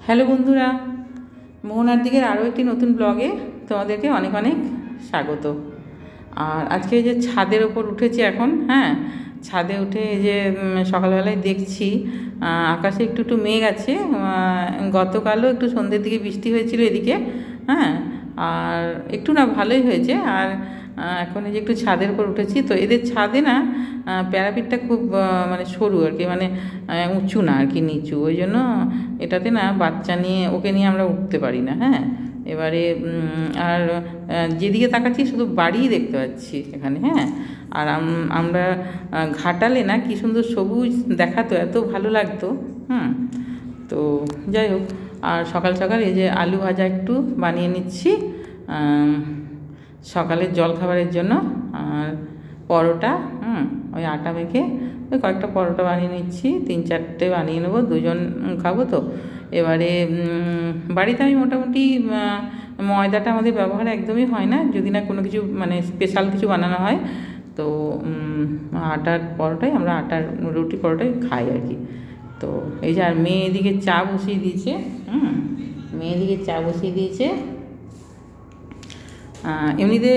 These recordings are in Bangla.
হ্যালো বন্ধুরা, মোহনার দিকের আরও একটি নতুন ব্লগে তোমাদেরকে অনেক অনেক স্বাগত। আর আজকে এই যে ছাদের ওপর উঠেছি এখন। ছাদে উঠে এই যে সকালবেলায় দেখছি আকাশে একটু একটু মেঘ আছে। গতকালও একটু সন্ধ্যের দিকে বৃষ্টি হয়েছিল এদিকে। আর একটু না ভালোই হয়েছে। আর এখন এই যে একটু ছাদের উপর উঠেছি, তো এদের ছাদে না প্যারাপিটটা খুব মানে সরু আর কি, মানে উঁচু না আর কি, নিচু। ওই জন্য এটাতে না বাচ্চা নিয়ে ওকে নিয়ে আমরা উঠতে পারি না। এবারে আর যেদিকে তাকাচ্ছি শুধু বাড়িই দেখতে পাচ্ছি এখানে। আর আমরা ঘাটালে না কি সুন্দর সবুজ দেখাতো, এত ভালো লাগতো। তো যাই হোক, আর সকাল সকাল এই যে আলু ভাজা একটু বানিয়ে নিচ্ছি সকালের জলখাবারের জন্য। আর পরোটা, ওই আটা মেখে ওই কয়েকটা পরোটা বানিয়ে নিচ্ছি, 3-4টে বানিয়ে নেবো, দুজন খাবো তো। এবারে বাড়িতে আমি মোটামুটি ময়দাটা আমাদের ব্যবহার একদমই হয় না, যদি না কোনো কিছু মানে স্পেশাল কিছু বানানো হয়। তো আটার পরোটাই, আমরা আটার রুটি পরোটাই খাই আর কি। তো এই যে, আর মেয়ে এদিকে চা বসিয়ে দিয়েছে। এমনিতে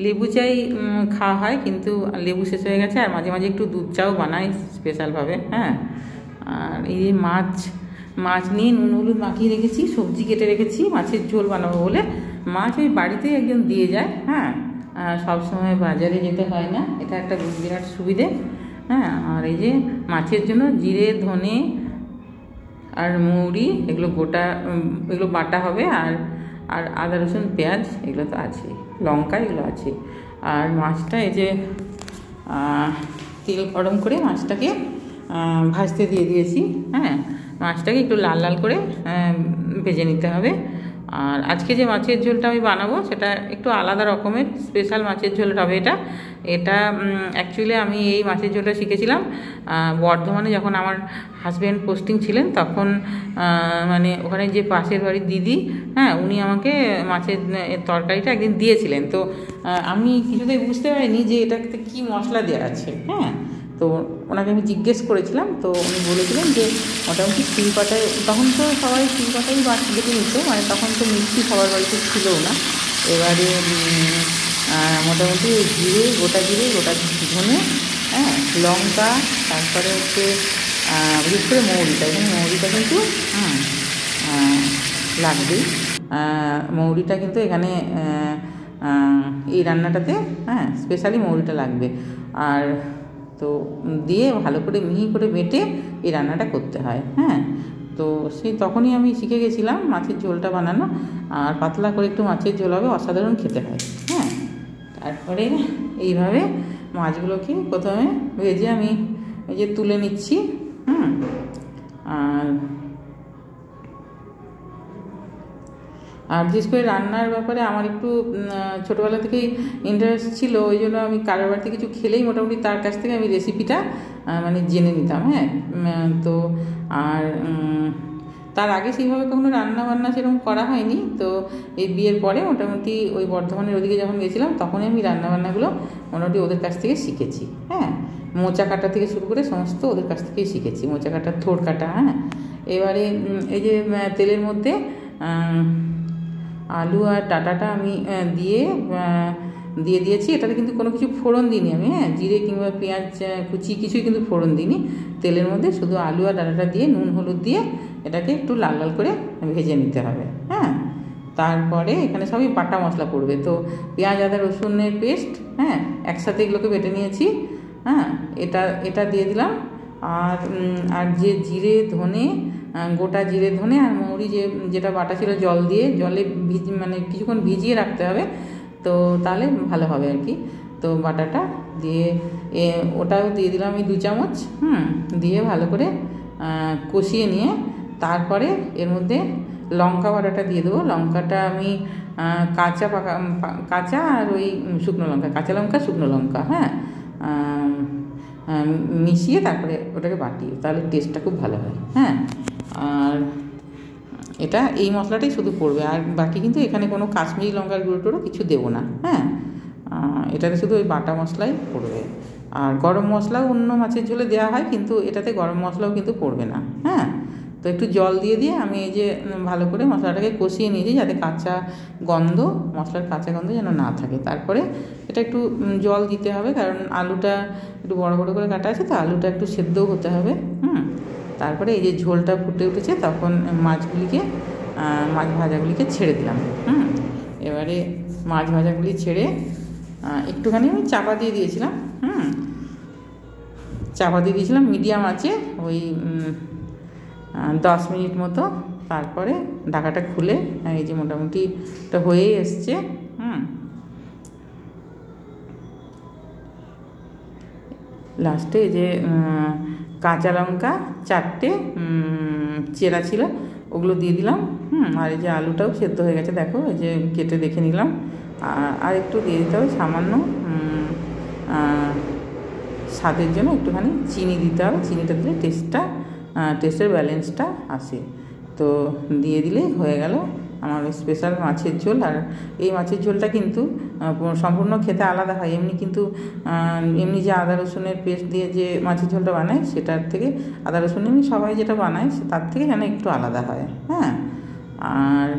লেবু চাই খাওয়া হয়, কিন্তু লেবু শেষ হয়ে গেছে। আর মাঝে মাঝে একটু দুধ চাও বানাই স্পেশালভাবে। আর এই যে মাছ নিয়ে নুন হলুদ মাখিয়ে রেখেছি, সবজি কেটে রেখেছি মাছের ঝোল বানাবো বলে। মাছ ওই বাড়িতেই একজন দিয়ে যায়। সবসময় বাজারে যেতে হয় না, এটা একটা বিরাট সুবিধে। আর এই যে মাছের জন্য জিরে, ধনে আর মৌরি এগুলো গোটা, এগুলো বাটা হবে। আর আদা রসুন পেঁয়াজ এগুলো তো আছে, লঙ্কা এগুলো আছে। আর মাছটা এই যে তেল গরম করে মাছটাকে ভাজতে দিয়ে দিয়েছি। মাছটাকে একটু লাল লাল করে ভেজে নিতে হবে। আর আজকে যে মাছের ঝোলটা আমি বানাবো সেটা একটু আলাদা রকমের, স্পেশাল মাছের ঝোল হবে এটা অ্যাকচুয়ালি আমি এই মাছের ঝোলটা শিখেছিলাম বর্ধমানে, যখন আমার হাজব্যান্ড পোস্টিং ছিলেন তখন। মানে ওখানে যে পাশের বাড়ির দিদি, উনি আমাকে মাছের তরকারিটা একদিন দিয়েছিলেন। তো আমি কিছুতেই বুঝতে পারিনি যে এটাতে কী মশলা দেওয়া আছে। তো ওনাকে আমি জিজ্ঞেস করেছিলাম, তো উনি বলেছিলেন যে মোটামুটি শিলপাটায়, তখন তো সবাই শিলপাটাই বেটে নিত, মানে তখন তো মিক্সি সবার বাড়িতে ছিলও না। এবারে মোটামুটি জিরে, গোটা ধনে, লঙ্কা, তারপরে হচ্ছে বিশেষ করে মৌরিটা, এখানে মৌরিটা কিন্তু লাগবেই। মৌরিটা কিন্তু এখানে এই রান্নাটাতে স্পেশালি মৌরিটা লাগবে। আর তো দিয়ে ভালো করে মিহি করে বেটে এই রান্নাটা করতে হয়। তো সেই তখনই আমি শিখে গেছিলাম মাছের ঝোলটা বানানো। আর পাতলা করে একটু মাছের ঝোল হবে, অসাধারণ খেতে হয়। তারপরে এইভাবে মাছগুলোকে প্রথমে ভেজে আমি এই যে তুলে নিচ্ছি। আর বিশেষ করে রান্নার ব্যাপারে আমার একটু ছোটোবেলা থেকেই ইন্টারেস্ট ছিল, ওই জন্য আমি কারোর বাড়িতে কিছু খেলেই মোটামুটি তার কাছ থেকে আমি রেসিপিটা মানে জেনে নিতাম। তো আর তার আগে সেইভাবে কখনো রান্না সেরকম করা হয়নি। তো এই বিয়ের পরে মোটামুটি ওই বর্ধমানের ওদিকে যখন গেছিলাম তখনই আমি রান্নাবান্নাগুলো মোটামুটি ওদের কাছ থেকে শিখেছি। মোচা কাটা থেকে শুরু করে সমস্ত ওদের কাছ থেকেই শিখেছি, মোচা কাটা, থোড় কাটা। এবারে এই যে তেলের মধ্যে আলু আর ডাঁটাটা আমি দিয়ে দিয়েছি। এটাতে কিন্তু কোনো কিছু ফোড়ন দিইনি আমি, জিরে কিংবা পেঁয়াজ কুচি কিছুই কিন্তু ফোড়ন দিইনি। তেলের মধ্যে শুধু আলু আর ডাঁটাটা দিয়ে নুন হলুদ দিয়ে এটাকে একটু লাল লাল করে ভেজে নিতে হবে। তারপরে এখানে সবই বাটা মশলা পড়বে। তো পেঁয়াজ, আদা, রসুনের পেস্ট, একসাথে এগুলোকে বেটে নিয়েছি। এটা দিয়ে দিলাম। আর যে জিরে, ধনে, গোটা জিরে, ধনে আর মৌরি যেটা বাটা ছিল জলে মানে কিছুক্ষণ ভিজিয়ে রাখতে হবে, তো তাহলে ভালো হবে আর কি। তো বাটাটা দিয়ে ওটাও দিয়ে দিলাম আমি 2 চামচ। দিয়ে ভালো করে কষিয়ে নিয়ে তারপরে এর মধ্যে লঙ্কা বাটাটা দিয়ে দেবো। লঙ্কাটা আমি কাঁচা আর ওই শুকনো লঙ্কা, কাঁচা লঙ্কা, শুকনো লঙ্কা মিশিয়ে তারপরে ওটাকে বাটি, তাহলে টেস্টটা খুব ভালো হয়। আর এটা এই মশলাটাই শুধু পড়বে, আর বাকি কিন্তু এখানে কোনো কাশ্মীরি লঙ্কার গুঁড়ো টুড়ো কিছু দেবো না। এটাতে শুধু ওই বাটা মশলাই পড়বে। আর গরম মশলাও অন্য মাছের ঝোলে দেওয়া হয়, কিন্তু এটাতে গরম মশলাও কিন্তু পড়বে না। তো একটু জল দিয়ে আমি এই যে ভালো করে মশলাটাকে কষিয়ে নিয়েছি, যাতে কাঁচা গন্ধ, মশলার কাঁচা গন্ধ যেন না থাকে। তারপরে এটা একটু জল দিতে হবে, কারণ আলুটা একটু বড় বড় করে কাটা আছে, তো আলুটা একটু সেদ্ধও হতে হবে। তারপরে এই যে ঝোলটা ফুটে উঠেছে, তখন মাছ ভাজাগুলিকে ছেড়ে দিলাম। এবারে মাছ ভাজাগুলি ছেড়ে একটুখানি আমি চাপা দিয়ে দিয়েছিলাম। চাপা দিয়ে দিয়েছিলাম মিডিয়াম আছে ওই 10 মিনিট মতো। তারপরে ঢাকাটা খুলে এই যে মোটামুটি এটা হয়েই এসছে। লাস্টে এই যে কাঁচা লঙ্কা 4টে চেরা ছিল, ওগুলো দিয়ে দিলাম। আর এই যে আলুটাও সেদ্ধ হয়ে গেছে, দেখো এই যে কেটে দেখে নিলাম। আর একটু দিয়ে দিতে হবে সামান্য, স্বাদের জন্য একটুখানি চিনি দিতে হবে। চিনিটা দিলে টেস্টের ব্যালেন্সটা আসে। তো দিয়ে দিলেই হয়ে গেল আমার স্পেশাল মাছের ঝোল। আর এই মাছের ঝোলটা কিন্তু সম্পূর্ণ খেতে আলাদা হয়। এমনি যে আদা রসুনের পেস্ট দিয়ে যে মাছের ঝোলটা বানায়, সেটার থেকে আদা রসুন এমনি সবাই যেটা বানায় তার থেকে যেন একটু আলাদা হয়। আর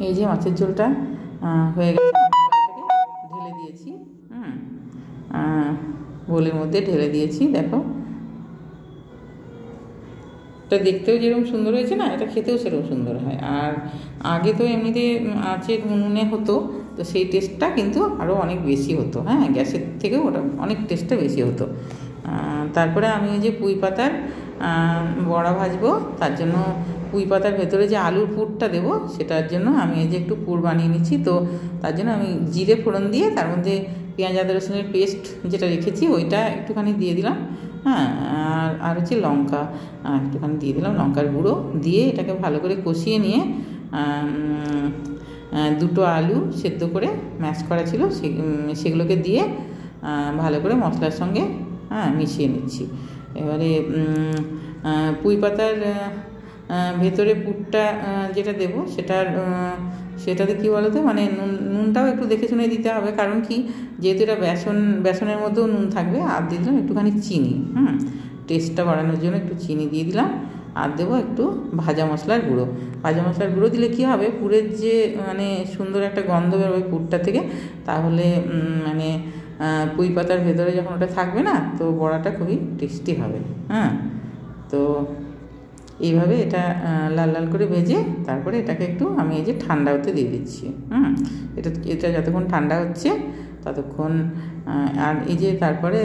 এই যে মাছের ঝোলটা হয়ে গেছে, ঢেলে দিয়েছি। বোলের মধ্যে ঢেলে দিয়েছি। দেখো এটা দেখতেও যেরকম সুন্দর হয়েছে না, এটা খেতেও সেরকম সুন্দর হয়। আর আগে তো এমনিতে আঁচে নুনে হতো, তো সেই টেস্টটা কিন্তু আরও অনেক বেশি হতো। গ্যাসের থেকেও ওটা অনেক টেস্টটা বেশি হতো। তারপরে আমি এই যে পুঁই পাতার বড়া ভাজবো, তার জন্য পুঁই পাতার ভেতরে যে আলুর পুরটা দেবো, সেটার জন্য আমি এই যে একটু পুর বানিয়ে নিচ্ছি। তো তার জন্য আমি জিরে ফোড়ন দিয়ে তার মধ্যে পেঁয়াজ আদা রসুনের পেস্ট যেটা রেখেছি ওইটা একটুখানি দিয়ে দিলাম। আর হচ্ছে লঙ্কা একটুখানি দিয়ে দিলাম, লঙ্কার গুঁড়ো দিয়ে এটাকে ভালো করে কষিয়ে নিয়ে 2টো আলু সেদ্ধ করে ম্যাশ করা ছিল সেগুলোকে দিয়ে ভালো করে মশলার সঙ্গে মিশিয়ে নিচ্ছি। এবারে পুঁই পাতার ভেতরে পুরটা যেটা দেবো সেটাতে কী বলতো, মানে নুনটাও একটু দেখে শুনে দিতে হবে। কারণ কি, যেহেতু এটা বেসনের মধ্যেও নুন থাকবে। আর দিয়ে দিলাম একটুখানি চিনি, টেস্টটা বাড়ানোর জন্য একটু চিনি দিয়ে দিলাম। আর দেবো একটু ভাজা মশলার গুঁড়ো। ভাজা মশলার গুঁড়ো দিলে কী হবে, পুরের যে মানে সুন্দর একটা গন্ধ বেরোবে পুরটা থেকে, তাহলে মানে পুঁই পাতার ভেতরে যখন ওটা থাকবে না, তো বড়াটা খুবই টেস্টি হবে। তো এইভাবে এটা লাল লাল করে ভেজে তারপরে এটাকে একটু আমি এই যে ঠান্ডা হতে দিয়ে দিচ্ছি। এটা যতক্ষণ ঠান্ডা হচ্ছে ততক্ষণ। আর এই যে তারপরে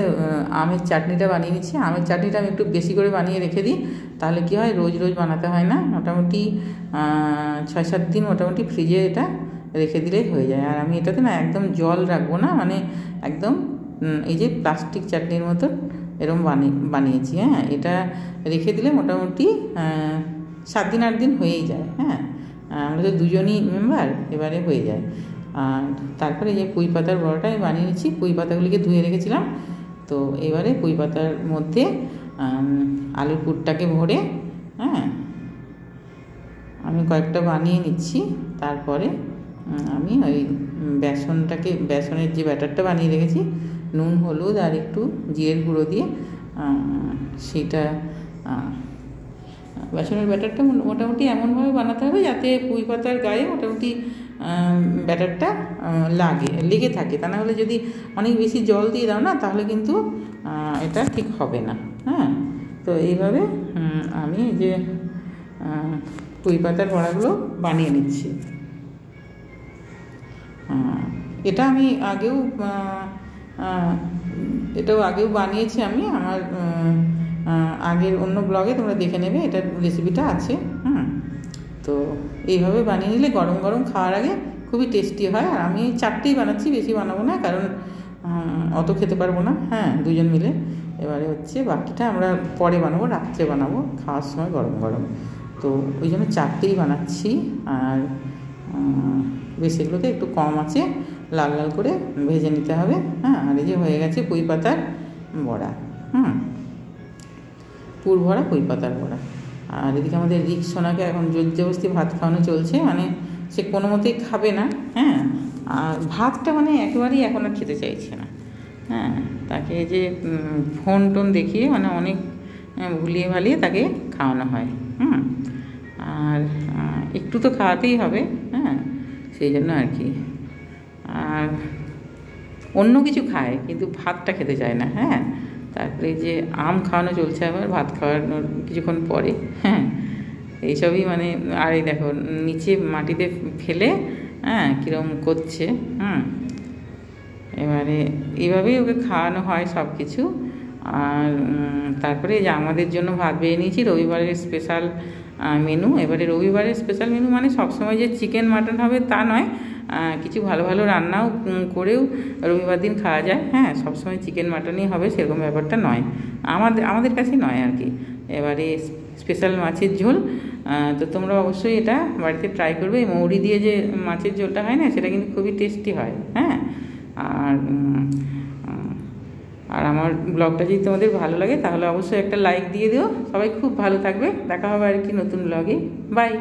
আমের চাটনিটা বানিয়ে নিচ্ছি। আমের চাটনিটা আমি একটু বেশি করে বানিয়ে রেখে দিই, তাহলে কী হয়, রোজ রোজ বানাতে হয় না। মোটামুটি 6-7 দিন মোটামুটি ফ্রিজে এটা রেখে দিলেই হয়ে যায়। আর আমি এটাতে না একদম জল রাখবো না, মানে একদম এই যে প্লাস্টিক চাটনির মতো এরকম বানিয়েছি। এটা রেখে দিলে মোটামুটি 7 দিন 8 দিন হয়েই যায়। আমরা তো দুজনই মেম্বার, এবারে হয়ে যায়। আর তারপরে যে পুঁই পাতার বড়াটা আমি বানিয়ে নিচ্ছি। পুঁই পাতাগুলিকে ধুয়ে রেখেছিলাম, তো এবারে পুঁই পাতার মধ্যে আলুর পুরটাকে ভরে আমি কয়েকটা বানিয়ে নিচ্ছি। তারপরে আমি ওই বেসনের যে ব্যাটারটা বানিয়ে রেখেছি, নুন হলুদ আর একটু জিরের গুঁড়ো দিয়ে সেটা বেসনের ব্যাটারটা মোটামুটি এমনভাবে বানাতে হবে যাতে পুঁই পাতার গায়ে মোটামুটি ব্যাটারটা লেগে থাকে। তা না হলে যদি অনেক বেশি জল দিয়ে দাও না, তাহলে কিন্তু এটা ঠিক হবে না। তো এইভাবে আমি যে পুঁই পাতার বড়াগুলো বানিয়ে নিচ্ছি। এটা আমি আগেও বানিয়েছি। আমি আমার আগের অন্য ব্লগে তোমরা দেখে নেবে, এটার রেসিপিটা আছে। তো এইভাবে বানিয়ে নিলে গরম গরম খাওয়ার আগে খুবই টেস্টি হয়। আর আমি 4টেই বানাচ্ছি, বেশি বানাবো না, কারণ অত খেতে পারবো না দুজন মিলে। এবারে হচ্ছে বাকিটা আমরা পরে বানাবো, রাত্রে বানাবো খাওয়ার সময় গরম গরম। তো ওই জন্য 4টেই বানাচ্ছি। আর বেশ এগুলোকে একটু কম আছে লাল লাল করে ভেজে নিতে হবে। আর এই যে হয়ে গেছে পুঁই পাতার বড়া, পুর ভরা পুঁই পাতার বড়া। আর এদিকে আমাদের রিক্সোনাকে এখন জোর জবরদস্তি ভাত খাওয়ানো চলছে, মানে সে কোনো মতেই খাবে না। আর ভাতটা মানে একেবারেই এখন আর খেতে চাইছে না। হ্যাঁ, তাকে যে ফোন টোন দেখিয়ে মানে অনেক ভুলিয়ে ভালিয়ে তাকে খাওয়ানো হয়। আর একটু তো খাওয়াতেই হবে, হ্যাঁ, সেই জন্য আর কি। আর অন্য কিছু খায় কিন্তু ভাতটা খেতে চায় না। হ্যাঁ, তারপরে যে আম খাওয়ানো চলছে আবার ভাত খাওয়ানোর কিছুক্ষণ পরে। হ্যাঁ, এইসবই মানে। আর এই দেখো নিচে মাটিতে ফেলে কীরকম করছে। এবারে এইভাবেই ওকে খাওয়ানো হয় সব কিছু। আর তারপরে যে আমাদের জন্য ভাত বেড়ে নিয়েছি, রবিবারের স্পেশাল মেনু। এবারে রবিবারের স্পেশাল মেনু মানে সবসময় যে চিকেন মাটন হবে তা নয়, কিছু ভালো ভালো রান্নাও করেও রবিবার দিন খাওয়া যায়। হ্যাঁ, সবসময় চিকেন মাটনই হবে সেরকম ব্যাপারটা নয়, আমাদের কাছে নয় আর কি। এবারে স্পেশাল মাছের ঝোল। তো তোমরা অবশ্যই এটা বাড়িতে ট্রাই করবে। মৌরি দিয়ে যে মাছের ঝোলটা হয় না, সেটা কিন্তু খুবই টেস্টি হয়। হ্যাঁ, আর আমার ব্লগটা যদি তোমাদের ভালো লাগে তাহলে অবশ্যই একটা লাইক দিয়ে দিও। সবাই খুব ভালো থাকবে, দেখা হবে আর কি নতুন ব্লগে। বাই।